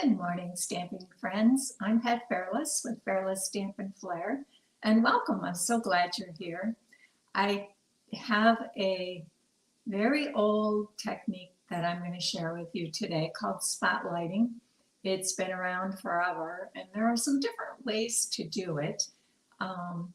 Good morning, stamping friends. I'm Pat Fairless with Fairless Stamp and Flair, and welcome. I'm so glad you're here. I have a very old technique that I'm going to share with you today called spotlighting. It's been around forever, and there are some different ways to do it. And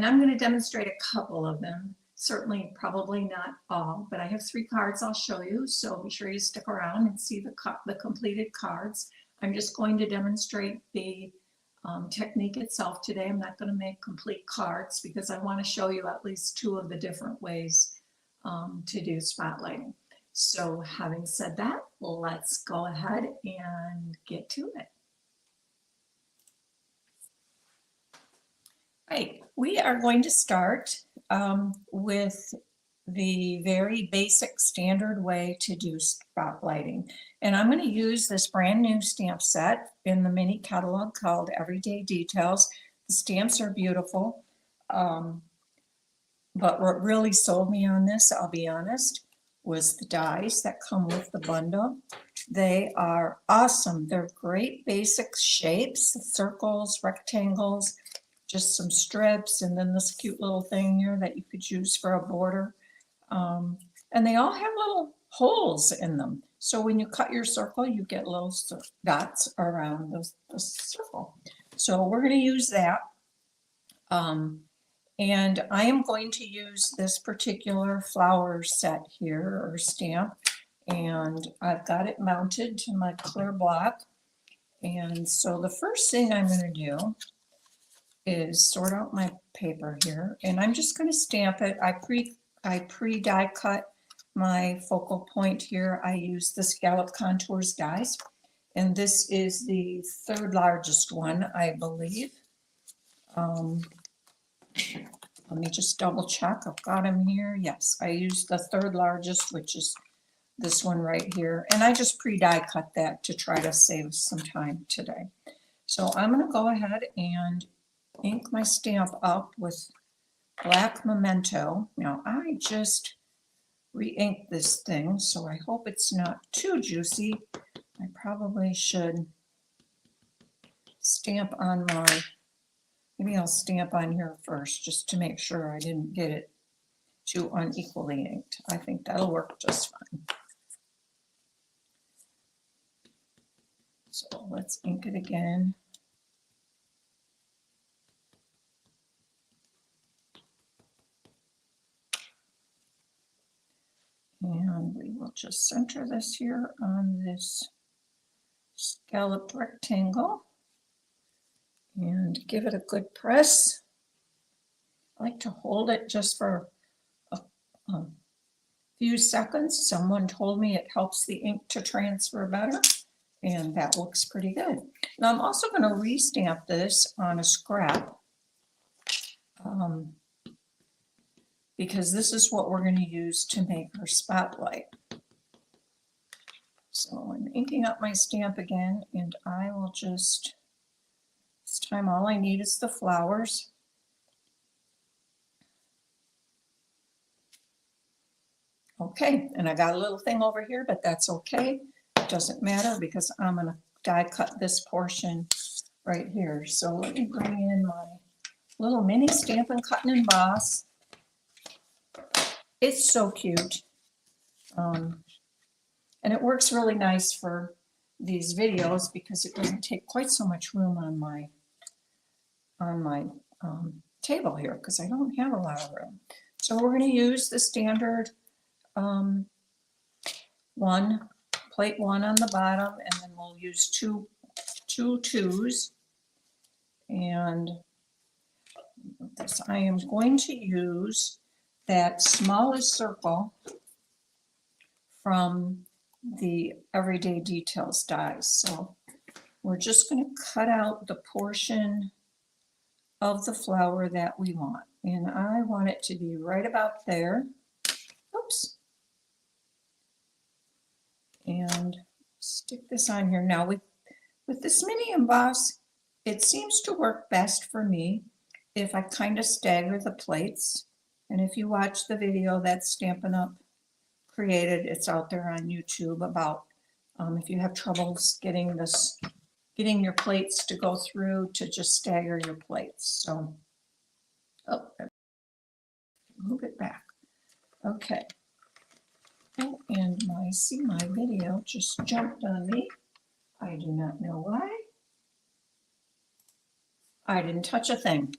I'm going to demonstrate a couple of them. Certainly, probably not all, but I have 3 cards I'll show you, so be sure you stick around and see the completed cards. I'm just going to demonstrate the technique itself today. I'm not going to make complete cards because I want to show you at least 2 of the different ways to do spotlighting. So having said that, let's go ahead and get to it. Right, we are going to start with the very basic standard way to do spotlighting. And I'm going to use this brand new stamp set in the mini catalog called Everyday Details. The stamps are beautiful, but what really sold me on this, I'll be honest, was the dies that come with the bundle. They are awesome. They're great basic shapes, circles, rectangles, just some strips, and then this cute little thing here that you could use for a border. And they all have little holes in them. So when you cut your circle, you get little dots around the circle. So we're going to use that. And I am going to use this particular flower set here, or stamp. And I've got it mounted to my clear block. And so the first thing I'm going to do is sort out my paper here, and I'm just going to stamp it. I pre die cut my focal point here. I use the Scallop Contours dies, and this is the 3rd largest one, I believe. Let me just double check. I've got them here. Yes, I used the 3rd largest, which is this one right here, and I just pre die cut that to try to save some time today. So I'm going to go ahead and ink my stamp up with black memento. Now I just re-inked this thing, so I hope it's not too juicy. I probably should stamp on maybe I'll stamp on here first just to make sure I didn't get it too unequally inked. I think that'll work just fine. So let's ink it again. And we will just center this here on this scalloped rectangle and give it a good press. I like to hold it just for a few seconds. Someone told me it helps the ink to transfer better, and that looks pretty good. Now I'm also going to re-stamp this on a scrap. Because this is what we're going to use to make our spotlight. So I'm inking up my stamp again, and I will just, this time all I need is the flowers. Okay, and I got a little thing over here, but that's okay. It doesn't matter because I'm going to die cut this portion right here. So let me bring in my little mini Stampin' Cut and Emboss. It's so cute, and it works really nice for these videos because it doesn't take quite so much room on my table here because I don't have a lot of room. So we're going to use the standard plate 1 on the bottom, and then we'll use two twos. And this, I am going to use that smallest circle from the Everyday Details dies. So we're just going to cut out the portion of the flower that we want. And I want it to be right about there. Oops. And stick this on here. Now with this mini emboss, it seems to work best for me if I kind of stagger the plates. And if you watch the video that Stampin' Up! Created, it's out there on YouTube about if you have troubles getting your plates to go through, to just stagger your plates. So, oh, move it back. Okay. Oh, and my video just jumped on me. I do not know why. I didn't touch a thing.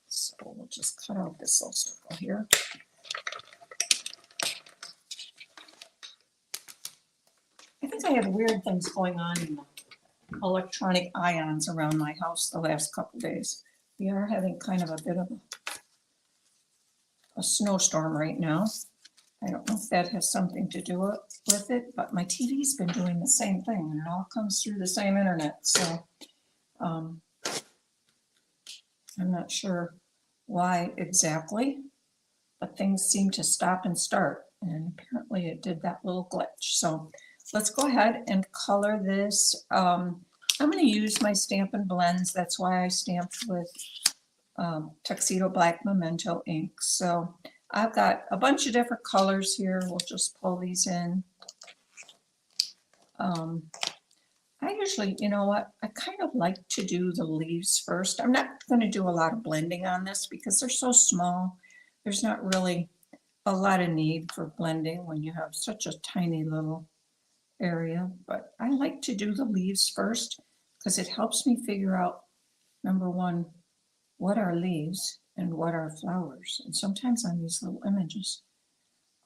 So we'll just cut out this little circle here. I think I have weird things going on in the electronic ions around my house the last couple days. We are having kind of a bit of a snowstorm right now. I don't know if that has something to do with it, but my TV's been doing the same thing, and it all comes through the same internet. So I'm not sure why exactly, but things seem to stop and start, and apparently it did that little glitch. So let's go ahead and color this. I'm going to use my Stampin' Blends. That's why I stamped with Tuxedo Black Memento ink. So I've got a bunch of different colors here. We'll just pull these in. I usually, you know what, I kind of like to do the leaves first. I'm not going to do a lot of blending on this because they're so small. There's not really a lot of need for blending when you have such a tiny little area. But I like to do the leaves first because it helps me figure out, number one, what are leaves and what are flowers. And sometimes on these little images,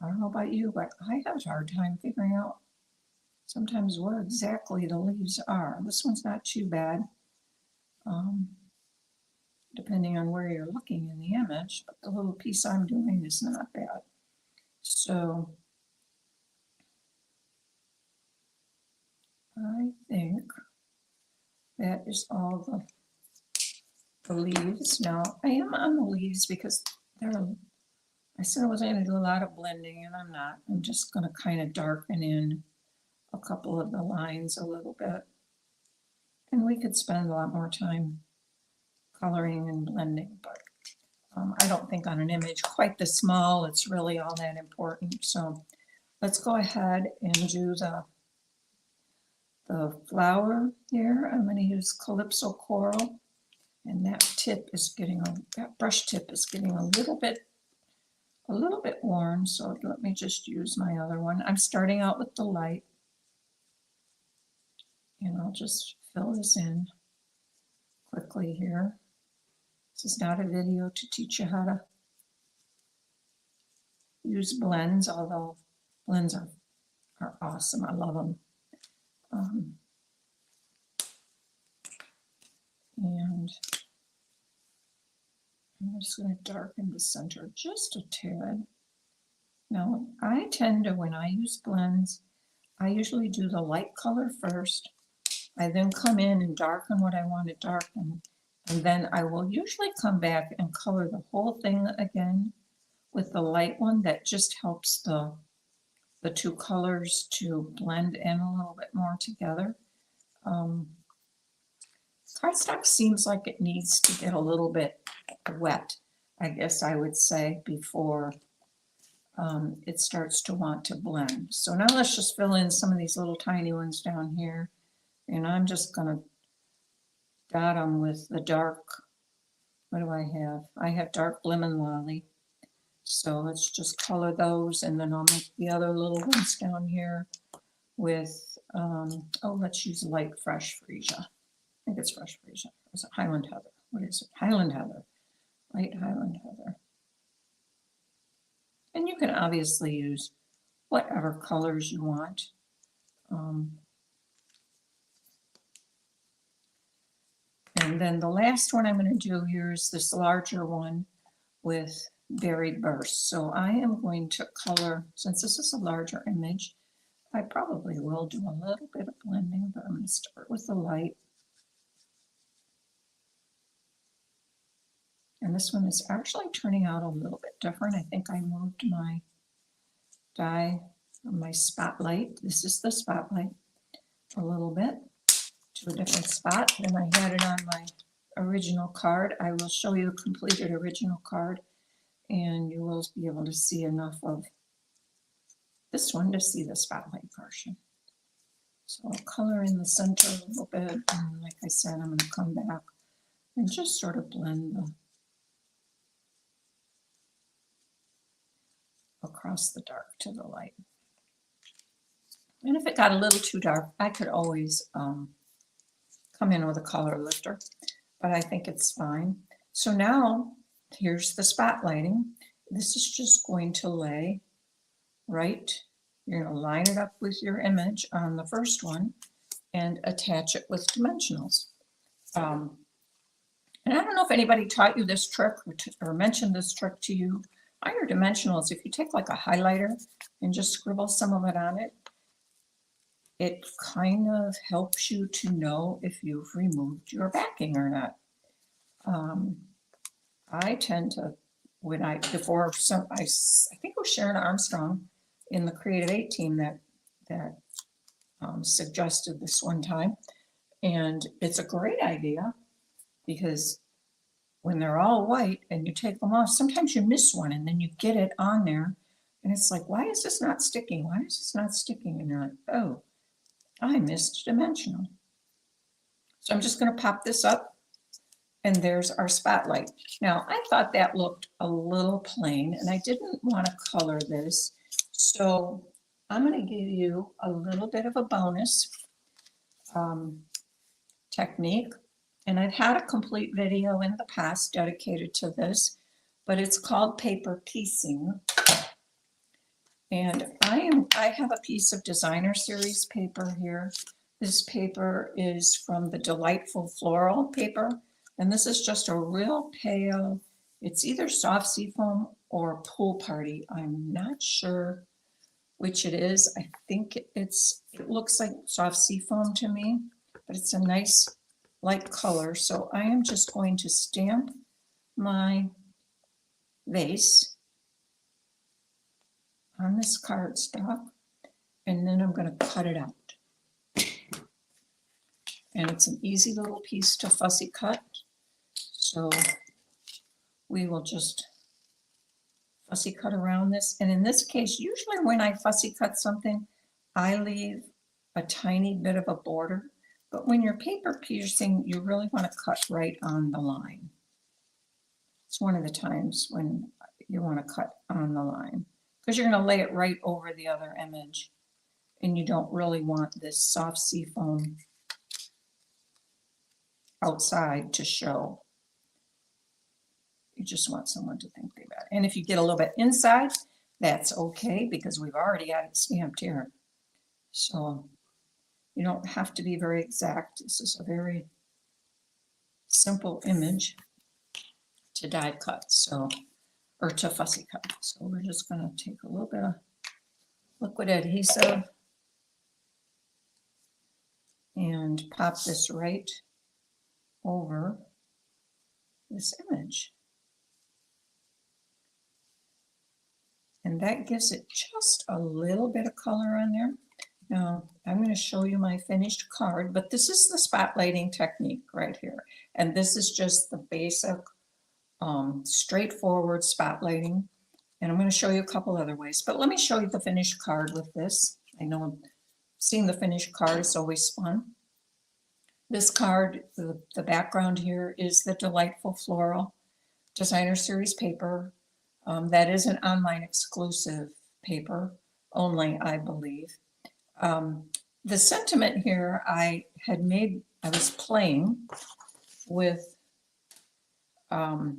I don't know about you, but I have a hard time figuring out sometimes what exactly the leaves are. This one's not too bad, depending on where you're looking in the image, but the little piece I'm doing is not bad. So I think that is all the leaves. Now I am on the leaves because I said I wasn't going to do a lot of blending, and I'm not. I'm just going to kind of darken in a couple of the lines a little bit. And we could spend a lot more time coloring and blending, but I don't think on an image quite this small it's really all that important. So let's go ahead and do the flower here. I'm going to use Calypso Coral, and that brush tip is getting a little bit worn, so let me just use my other one. I'm starting out with the light, and I'll just fill this in quickly here. This is not a video to teach you how to use blends, although blends are awesome. I love them. And I'm just going to darken the center just a tad. Now, I tend to, when I use blends, I usually do the light color first. I then come in and darken what I want to darken. And then I will usually come back and color the whole thing again with the light one. That just helps the two colors to blend in a little bit more together. Cardstock seems like it needs to get a little bit wet, I guess I would say, before it starts to want to blend. So now let's just fill in some of these little tiny ones down here. And I'm just going to dot them with the dark, what do I have? I have dark Lemon Lolly. So let's just color those, and then I'll make the other little ones down here with, let's use light Fresh Freesia. I think it's Fresh Freesia. Is it Highland Heather? What is it? Highland Heather. Light Highland Heather. And you can obviously use whatever colors you want. And then the last one I'm going to do here is this larger one with Berried Burst. So I am going to color, since this is a larger image, I probably will do a little bit of blending, but I'm going to start with the light. And this one is actually turning out a little bit different. I think I moved my die, my spotlight. This is the spotlight a little bit to a different spot than I had it on my original card. I will show you a completed original card, and you will be able to see enough of this one to see the spotlight part. portion. So I'll color in the center a little bit, and like I said, I'm going to come back and just sort of blend across the dark to the light. And if it got a little too dark, I could always come in with a color lifter, but I think it's fine. So now here's the spotlighting. This is just going to lay right, you're going to line it up with your image on the first one and attach it with dimensionals. And I don't know if anybody taught you this trick or mentioned this trick to you. On your dimensionals, if you take like a highlighter and just scribble some of it on it, it kind of helps you to know if you've removed your backing or not. I tend to, when I think it was Sharon Armstrong in the Creative 8 team that suggested this one time. And it's a great idea because when they're all white and you take them off, sometimes you miss one and then you get it on there and it's like, why is this not sticking? Why is this not sticking? And you're like, oh, I missed dimensional. So I'm just going to pop this up and there's our spotlight. Now I thought that looked a little plain and I didn't want to color this. So I'm going to give you a little bit of a bonus technique. And I've had a complete video in the past dedicated to this, but it's called paper piecing. And I have a piece of designer series paper here. This paper is from the Delightful Floral paper. And this is just a real pale, it's either soft seafoam or pool party. I'm not sure which it is. I think it looks like soft seafoam to me, but it's a nice light color. So I am just going to stamp my vase on this cardstock, and then I'm going to cut it out. And it's an easy little piece to fussy cut. So we will just fussy cut around this. And in this case, usually when I fussy cut something, I leave a tiny bit of a border. But when you're paper piercing, you really want to cut right on the line. It's one of the times when you want to cut on the line because you're going to lay it right over the other image. And you don't really want this soft seafoam outside to show. You just want someone to think about it. And if you get a little bit inside, that's okay because we've already got it stamped here. So you don't have to be very exact. This is a very simple image to die cut, or to fussy cut. So we're just going to take a little bit of liquid adhesive and pop this right over this image. And that gives it just a little bit of color on there. Now, I'm going to show you my finished card, but this is the spotlighting technique right here. And this is just the basic, straightforward spotlighting. And I'm going to show you a couple other ways, but let me show you the finished card with this. I know seeing the finished card is always fun. This card, the background here is the Delightful Floral Designer Series paper. That is an online exclusive paper only, I believe. The sentiment here I was playing with the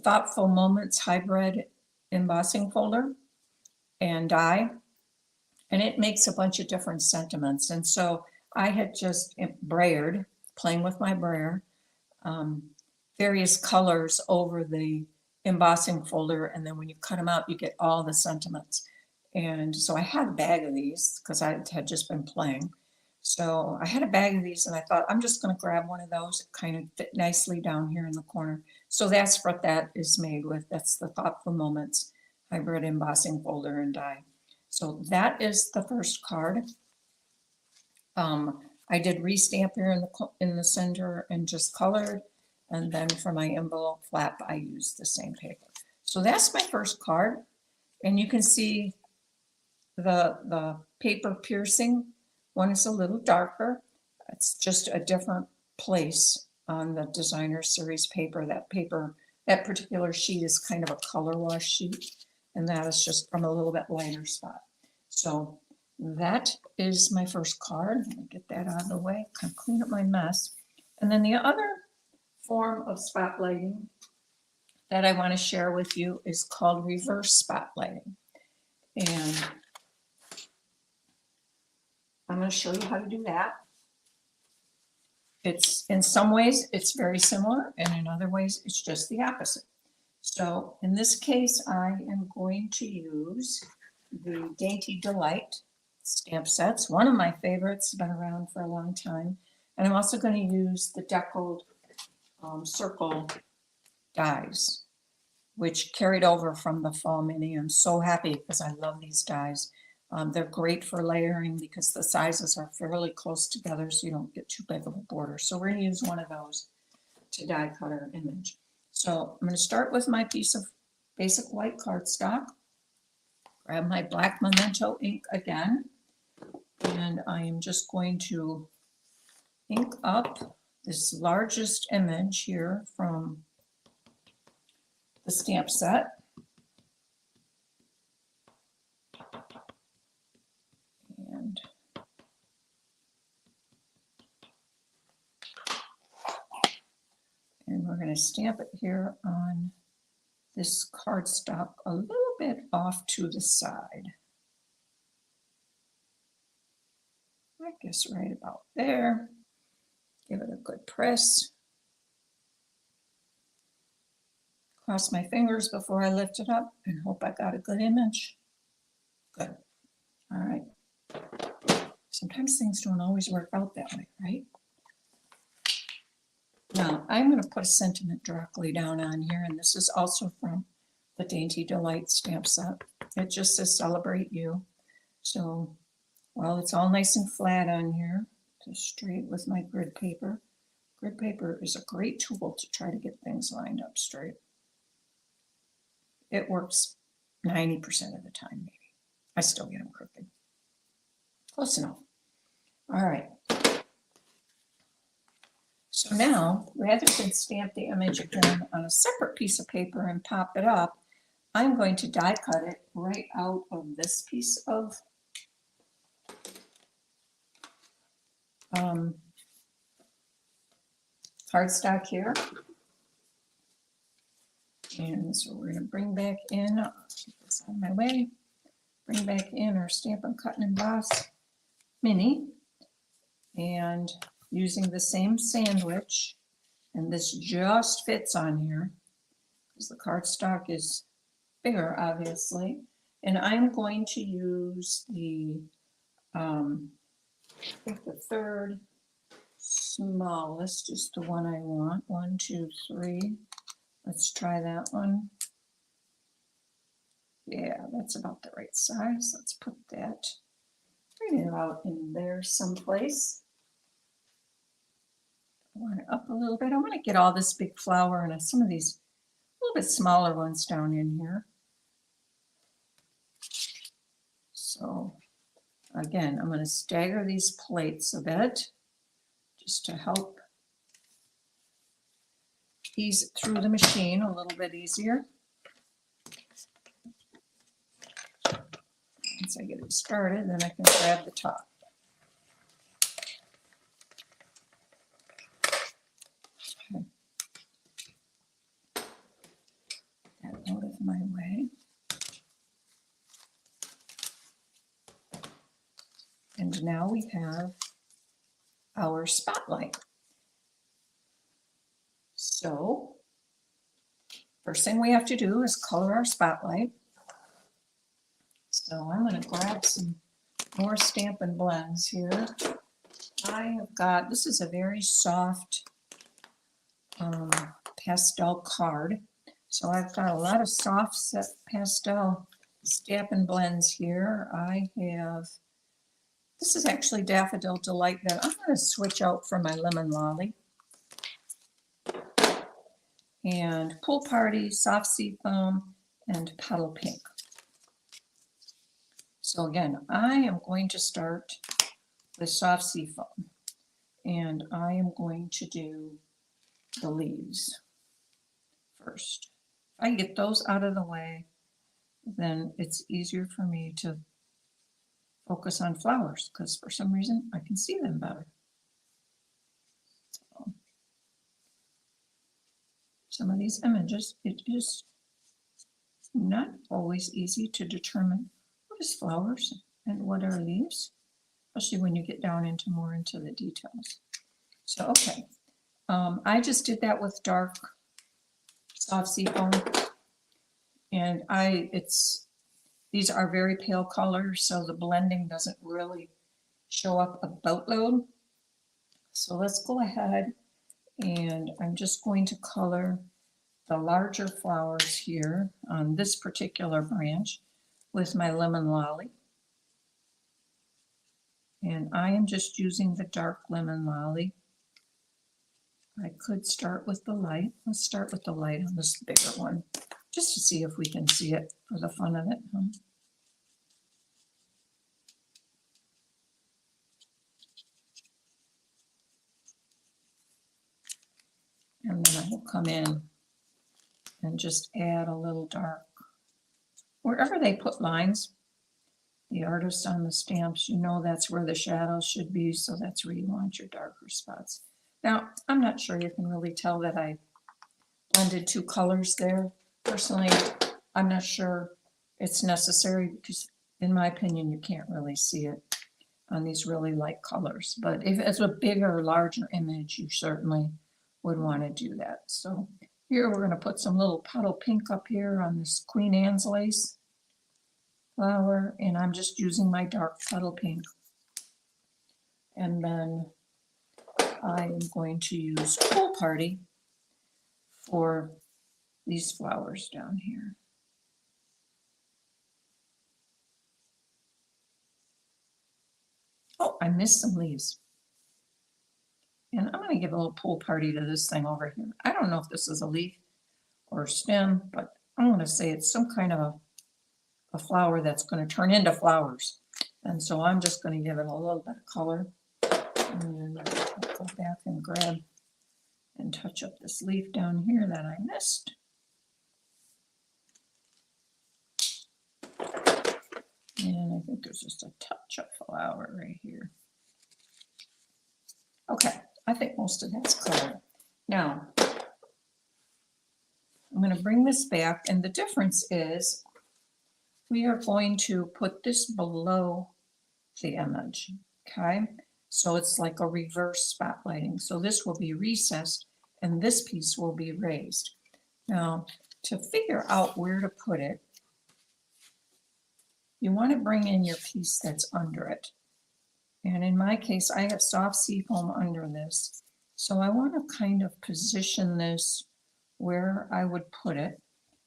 Thoughtful Moments hybrid embossing folder and die, and it makes a bunch of different sentiments. And so I had just brayered, playing with my brayer, various colors over the embossing folder, and then when you cut them out, you get all the sentiments. And so I had a bag of these because I had just been playing. So I had a bag of these and I thought, I'm just going to grab one of those. It kind of fit nicely down here in the corner. So that's what that is made with. That's the Thoughtful Moments hybrid embossing folder and die. So that is the first card. I did restamp here in the center and just colored. And then for my envelope flap, I used the same paper. So that's my first card. And you can see the paper piercing one is a little darker. It's just a different place on the designer series paper. That particular sheet is kind of a color wash sheet, and that is just from a little bit lighter spot. So that is my first card. Let me get that out of the way, kind of clean up my mess. And then the other form of spotlighting that I want to share with you is called reverse spotlighting. And I'm going to show you how to do that. It's in some ways it's very similar, and in other ways it's just the opposite. So in this case, I am going to use the Dainty Delight stamp sets, one of my favorites, been around for a long time. And I'm also going to use the deckled circle dies, which carried over from the Fall Mini. I'm so happy because I love these dies. They're great for layering because the sizes are fairly close together, so you don't get too big of a border. So we're going to use one of those to die cut our image. So I'm going to start with my piece of basic white cardstock. Grab my black Memento ink again, and I am just going to ink up this largest image here from the stamp set. And we're going to stamp it here on this cardstock a little bit off to the side. I guess right about there. Give it a good press. Cross my fingers before I lift it up and hope I got a good image. Good. All right. Sometimes things don't always work out that way, right? Now, I'm going to put a sentiment directly down on here, and this is also from the Dainty Delight stamp set. It just says Celebrate You. So, well, it's all nice and flat on here, just straight with my grid paper. Grid paper is a great tool to try to get things lined up straight. It works 90% of the time, maybe. I still get them crooked. Close enough. All right. So now, rather than stamp the image again on a separate piece of paper and pop it up, I'm going to die cut it right out of this piece of cardstock here. And so we're going to bring back in, I'll keep this on my way, bring back in our Stampin' Cut and Emboss Mini, and using the same sandwich, and this just fits on here because the cardstock is bigger, obviously. And I'm going to use the, I think the third smallest is the one I want. 1, 2, 3. Let's try that one. Yeah, that's about the right size. Let's put that right about in there someplace. I want it up a little bit. I want to get all this big flower and some of these little bit smaller ones down in here. So again, I'm going to stagger these plates a bit just to help ease it through the machine a little bit easier. Once I get it started, then I can grab the top. Okay. Get that out of my way. And now we have our spotlight. So, first thing we have to do is color our spotlight. So I'm going to grab some more Stampin' Blends here. I have got, this is a very soft pastel card. So I've got a lot of soft set pastel Stampin' Blends here. I have, this is actually Daffodil Delight that I'm going to switch out for my Lemon Lolly. And Pool Party, Soft Sea Foam, and Petal Pink. So again, I am going to start with soft sea foam, and I am going to do the leaves first. If I get those out of the way, then it's easier for me to focus on flowers because for some reason I can see them better. So, some of these images, it is not always easy to determine what is flowers and what are leaves, especially when you get down into more into the details. So, okay, I just did that with dark soft sea foam, and these are very pale colors, so the blending doesn't really show up a boatload. So let's go ahead, and I'm just going to color the larger flowers here on this particular branch with my lemon lolly. And I am just using the dark lemon lolly. I could start with the light. Let's start with the light on this bigger one, just to see if we can see it for the fun of it. And then I will come in and just add a little dark. Wherever they put lines, the artists on the stamps, you know that's where the shadows should be, so that's where you want your darker spots. Now, I'm not sure you can really tell that I blended two colors there. Personally, I'm not sure it's necessary because, in my opinion, you can't really see it on these really light colors. But if it's a bigger, larger image, you certainly would want to do that. So here we're going to put some little puddle pink up here on this Queen Anne's lace flower, and I'm just using my dark puddle pink. And then I am going to use Pool Party for these flowers down here. Oh, I missed some leaves. And I'm going to give a little Pool Party to this thing over here. I don't know if this is a leaf or a stem, but I'm going to say it's some kind of a flower that's going to turn into flowers. And so I'm just going to give it a little bit of color. And then I'll go back and grab and touch up this leaf down here that I missed. And I think there's just a touch of flower right here. Okay, I think most of that's covered. Now, I'm going to bring this back, and the difference is we are going to put this below the image, okay? So it's like a reverse spotlighting. So this will be recessed, and this piece will be raised. Now, to figure out where to put it, you want to bring in your piece that's under it. And in my case, I have soft sea foam under this. So I want to kind of position this where I would put it.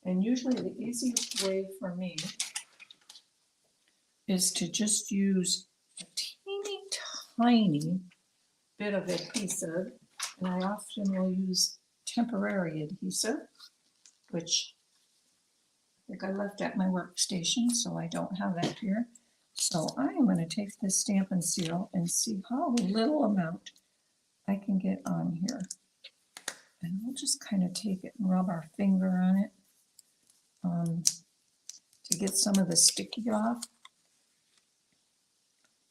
And usually the easiest way for me is to just use a teeny tiny bit of adhesive. And I often will use temporary adhesive, which I think I left at my workstation, so I don't have that here. So I am going to take this Stamp and Seal and see how little amount I can get on here. And we'll just kind of take it and rub our finger on it to get some of the sticky off.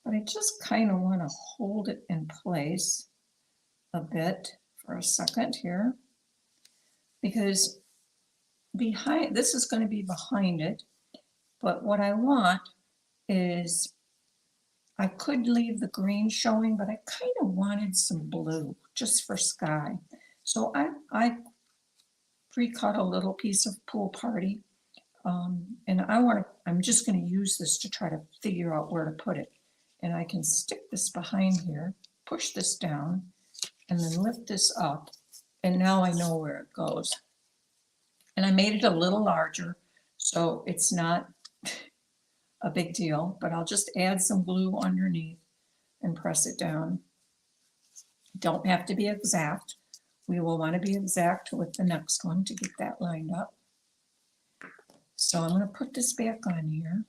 But I just kind of want to hold it in place a bit for a second here, because behind this is going to be behind it, but what I want is I could leave the green showing, but I kind of wanted some blue just for sky. So I pre-cut a little piece of Pool Party, and I'm just going to use this to try to figure out where to put it. And I can stick this behind here, push this down, and then lift this up, and now I know where it goes. And I made it a little larger, so it's not a big deal, but I'll just add some glue underneath and press it down. Don't have to be exact. We will want to be exact with the next one to get that lined up. So I'm going to put this back on here.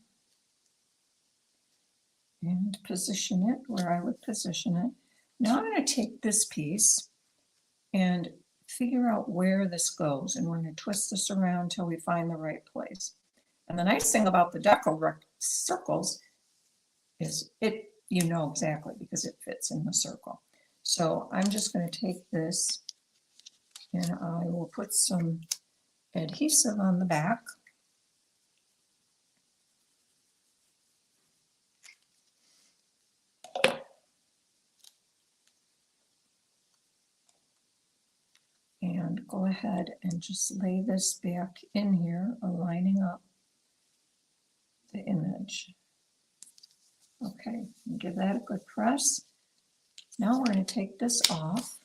and position it where I would position it. Now I'm going to take this piece and figure out where this goes, and we're going to twist this around until we find the right place. And the nice thing about the deco circles is you know exactly because it fits in the circle. So I'm just going to take this and I will put some adhesive on the back. And go ahead and just lay this back in here, aligning up the image. Okay, give that a good press. Now we're going to take this off.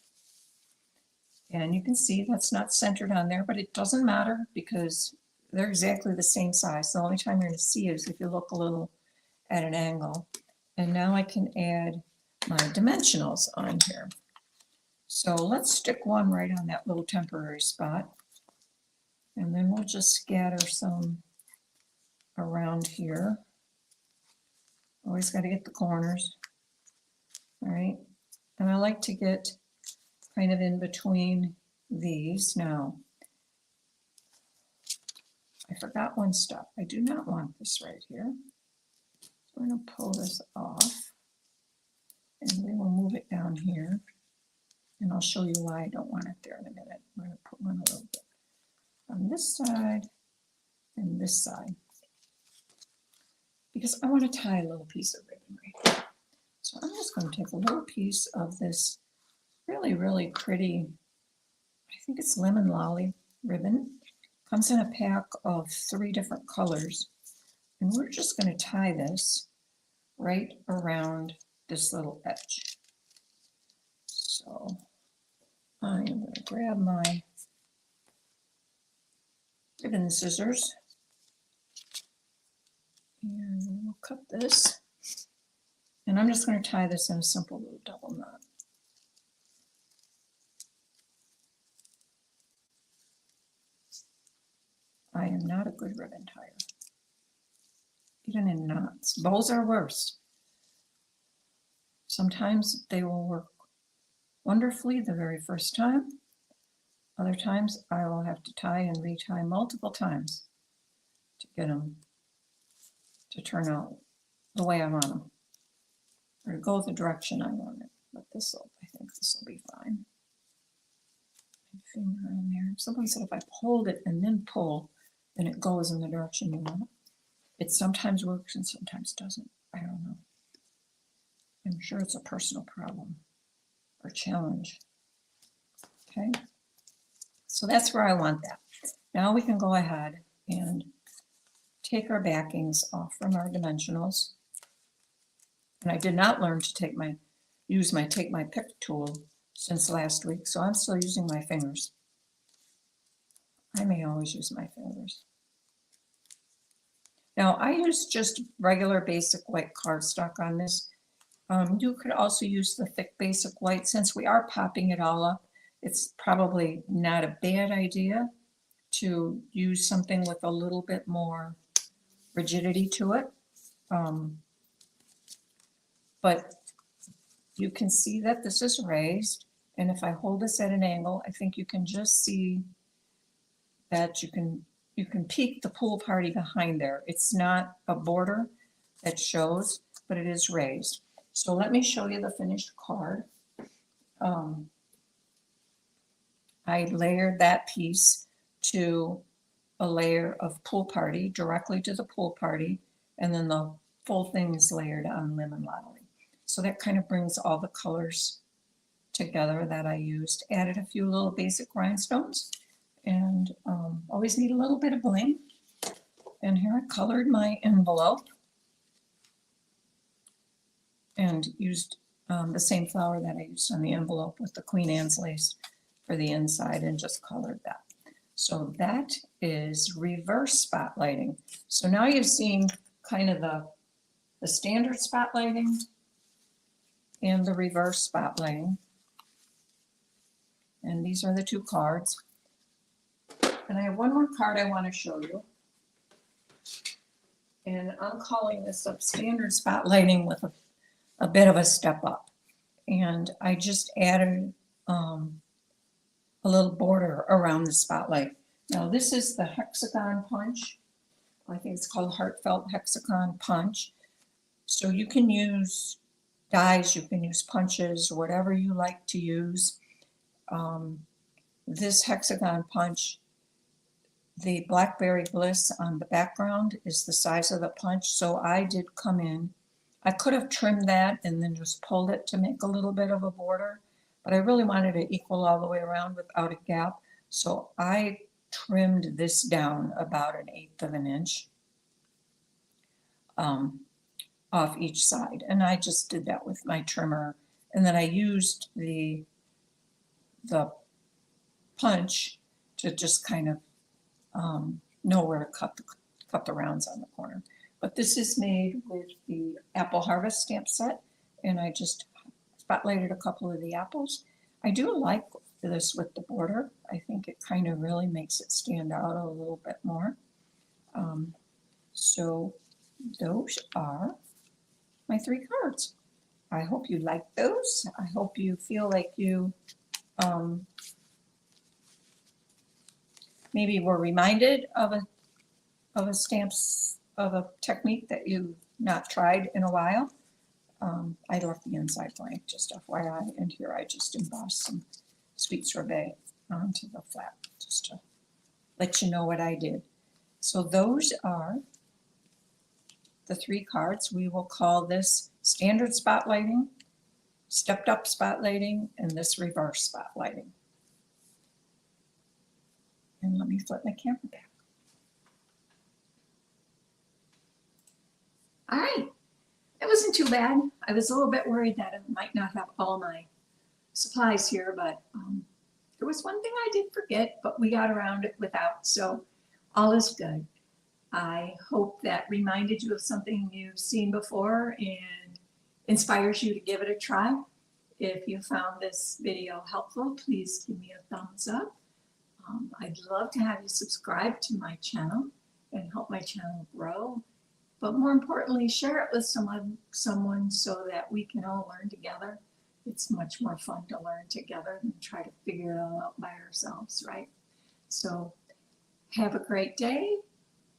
And you can see that's not centered on there, but it doesn't matter because they're exactly the same size. The only time you're going to see is if you look a little at an angle. And now I can add my dimensionals on here. So let's stick one right on that little temporary spot. And then we'll just scatter some around here. Always got to get the corners. All right. And I like to get kind of in between these. Now, I forgot one step. I do not want this right here. So we're going to pull this off. And we will move it down here. And I'll show you why I don't want it there in a minute. I'm going to put one a little bit on this side and this side. Because I want to tie a little piece of ribbon right here. So I'm just going to take a little piece of this really, really pretty, I think it's lemon lolly ribbon. Comes in a pack of 3 different colors. And we're just going to tie this right around this little edge. So I am going to grab my ribbon scissors and we'll cut this. And I'm just going to tie this in a simple little double knot. I am not a good ribbon tire. Even in knots. Bows are worse. Sometimes they will work wonderfully the very first time. Other times I will have to tie and retie multiple times to get them to turn out the way I want them, or to go the direction I want it. But I think this will be fine. My finger on there. Someone said if I hold it and then pull, then it goes in the direction you want it. It sometimes works and sometimes doesn't. I don't know. I'm sure it's a personal problem or challenge. Okay, so that's where I want that. Now we can go ahead and take our backings off from our dimensionals. And I did not learn to take my pick tool since last week, so I'm still using my fingers. I may always use my fingers. Now I use just regular basic white cardstock on this. You could also use the thick basic white. Since we are popping it all up, it's probably not a bad idea to use something with a little bit more rigidity to it. But you can see that this is raised, and if I hold this at an angle, I think you can just see that you can peek the pool party behind there. It's not a border that shows, but it is raised. So let me show you the finished card. I layered that piece to a layer of pool party, directly to the pool party, and then the full thing is layered on lemon lolly. So that kind of brings all the colors together that I used. Added a few little basic rhinestones, and always need a little bit of bling. And here I colored my envelope and used the same flower that I used on the envelope with the Queen Anne's lace for the inside, and just colored that. So that is reverse spotlighting. So now you've seen kind of the standard spotlighting and the reverse spotlighting. And these are the 2 cards. And I have one more card I want to show you. And I'm calling this up standard spotlighting with a bit of a step up. And I just added a little border around the spotlight. Now this is the hexagon punch. I think it's called Heartfelt Hexagon Punch. So you can use dies, you can use punches, whatever you like to use. This hexagon punch, the Blackberry Bliss on the background is the size of the punch. So I did come in. I could have trimmed that and then just pulled it to make a little bit of a border, but I really wanted to equal all the way around without a gap. So I trimmed this down about 1/8 of an inch off each side. And I just did that with my trimmer. And then I used the punch to just kind of know where to cut the rounds on the corner. But this is made with the Apple Harvest stamp set, and I just spotlighted a couple of the apples. I do like this with the border. I think it kind of really makes it stand out a little bit more. So those are my 3 cards. I hope you like those. I hope you feel like you maybe were reminded of a stamps, of a technique that you've not tried in a while. I left the inside blank, just FYI, and here I just embossed some sweet sorbet onto the flap, just to let you know what I did. So those are the 3 cards. We will call this standard spotlighting, stepped up spotlighting, and this reverse spotlighting. And let me flip my camera back. All right, it wasn't too bad. I was a little bit worried that I might not have all my supplies here, but there was one thing I did forget, but we got around it without, so all is good. I hope that reminded you of something you've seen before and inspires you to give it a try. If you found this video helpful, please give me a thumbs up. I'd love to have you subscribe to my channel and help my channel grow. But more importantly, share it with someone so that we can all learn together. It's much more fun to learn together than try to figure it all out by ourselves, right? So have a great day,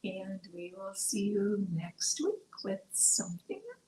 and we will see you next week with something else.